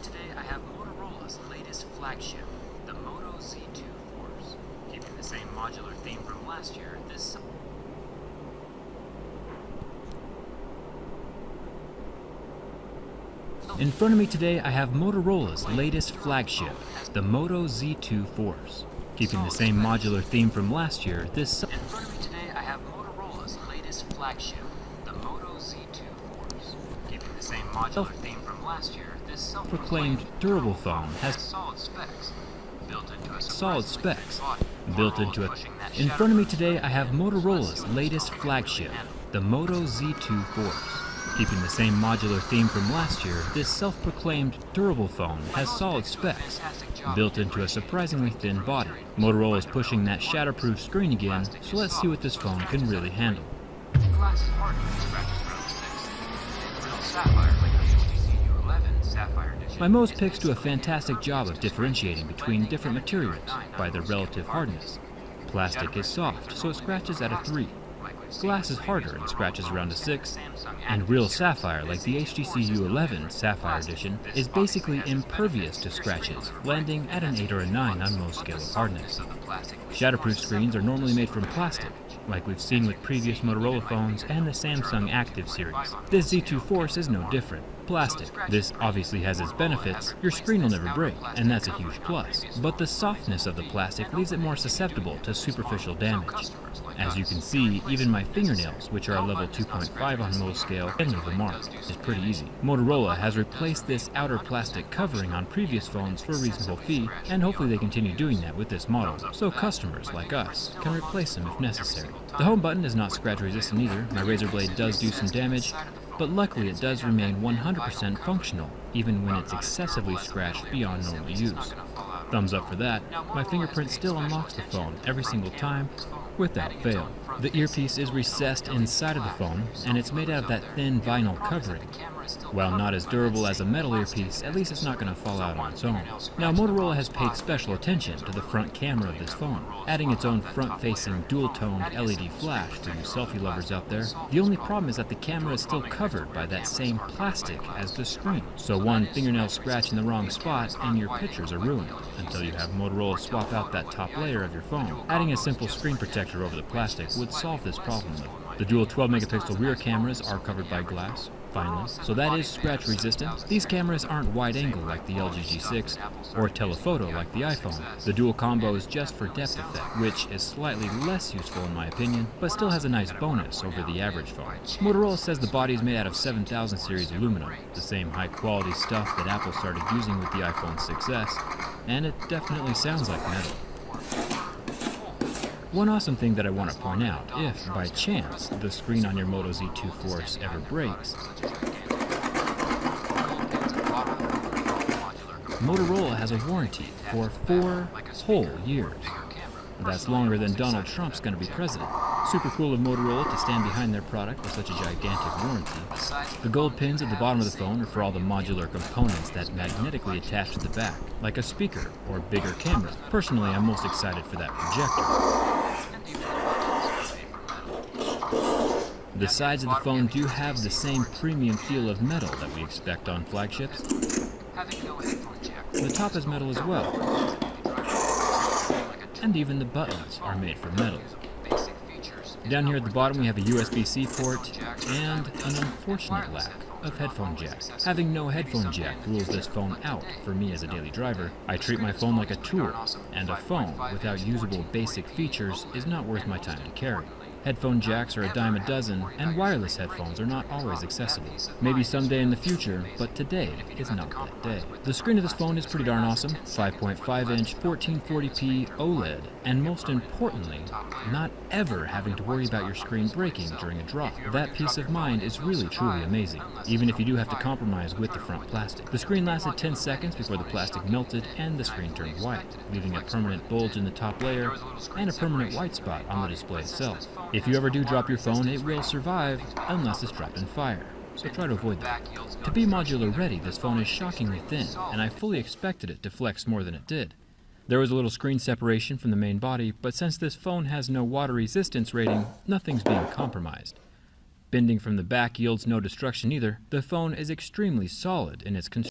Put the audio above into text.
today I have Motorola's latest flagship, the Moto Z2 Force. Keeping the same modular theme from last year, this In front of me today, I have Motorola's latest flagship, the Moto Z2 Force. Keeping the same modular theme from last year, this In front of me today I have Motorola's latest flagship, the Moto Z2 Force. Keeping the same modular theme from last year, this self-proclaimed durable phone has solid specs built into a solid surprisingly specs thin body. built Motorola's into it. pushing that In shadow front of me proof today, I have screen, Motorola's plus latest super flagship, handle. the Moto Z2 Force. Keeping the same modular theme from last year, this self-proclaimed durable phone has solid specs built into a surprisingly thin body. Motorola is pushing that shatterproof screen again, so let's see what this phone can really handle. Glass is hardened with scratches around 6. Real sapphire like the HTC U11 Sapphire Edition. My Mo's picks do a fantastic job of differentiating between different materials by their relative hardness. Plastic is soft, so it scratches at a 3. Glass is harder and scratches around a 6, and real sapphire, like the HTC U11 Sapphire Edition, is basically impervious to scratches, landing at an 8 or a 9 on most scales of hardness. Shatterproof screens are normally made from plastic, like we've seen with previous Motorola phones and the Samsung Active series. This Z2 Force is no different. Plastic. This obviously has its benefits. Your screen will never break, and that's a huge plus. But the softness of the plastic leaves it more susceptible to superficial damage. As you can see, even my fingernails, which are a level 2.5 on most scale, can leave a mark. It's pretty easy. Motorola has replaced this outer plastic covering on previous phones for a reasonable fee, and hopefully they continue doing that with this model, so customers like us can replace them if necessary. The home button is not scratch resistant either. My razor blade does do some damage, but luckily it does remain 100% functional, even when it's excessively scratched beyond normal use. Thumbs up for that. My fingerprint still unlocks the phone every single time, without fail. The earpiece is recessed inside of the phone, and it's made out of that thin vinyl covering. While not as durable as a metal earpiece, at least it's not going to fall out on its own. Now, Motorola has paid special attention to the front camera of this phone, adding its own front-facing dual-toned LED flash for you selfie lovers out there. The only problem is that the camera is still covered by that same plastic as the screen. So one fingernail scratch in the wrong spot and your pictures are ruined, until you have Motorola swap out that top layer of your phone. Adding a simple screen protector over the plastic would solve this problem though. The dual 12-megapixel rear cameras are covered by glass, finally, so that is scratch resistant. These cameras aren't wide angle like the LG G6 or telephoto like the iPhone. The dual combo is just for depth effect, which is slightly less useful in my opinion, but still has a nice bonus over the average phone. Motorola says the body is made out of 7000 series aluminum, the same high quality stuff that Apple started using with the iPhone 6s, and it definitely sounds like metal. One awesome thing that I want to point out, if, by chance, the screen on your Moto Z2 Force ever breaks, Motorola has a warranty for 4 whole years. That's longer than Donald Trump's going to be president. Super cool of Motorola to stand behind their product with such a gigantic warranty. The gold pins at the bottom of the phone are for all the modular components that magnetically attach to the back, like a speaker or bigger camera. Personally, I'm most excited for that projector. The sides of the phone do have the same premium feel of metal that we expect on flagships. The top is metal as well. And even the buttons are made from metal. Down here at the bottom we have a USB-C port and an unfortunate lack of headphone jack. Having no headphone jack rules this phone out for me as a daily driver. I treat my phone like a tool, and a phone without usable basic features is not worth my time to carry. Headphone jacks are a dime a dozen, and wireless headphones are not always accessible. Maybe someday in the future, but today is not that day. The screen of this phone is pretty darn awesome. 5.5-inch 1440p OLED, and most importantly, not ever having to worry about your screen breaking during a drop. That peace of mind is really truly amazing, even if you do have to compromise with the front plastic. The screen lasted 10 seconds before the plastic melted and the screen turned white, leaving a permanent bulge in the top layer and a permanent white spot on the display itself. If you ever do drop your phone, it will survive unless it's dropped in fire, so try to avoid that. To be modular ready, this phone is shockingly thin, and I fully expected it to flex more than it did. There was a little screen separation from the main body, but since this phone has no water resistance rating, nothing's being compromised. Bending from the back yields no destruction either. The phone is extremely solid in its construction.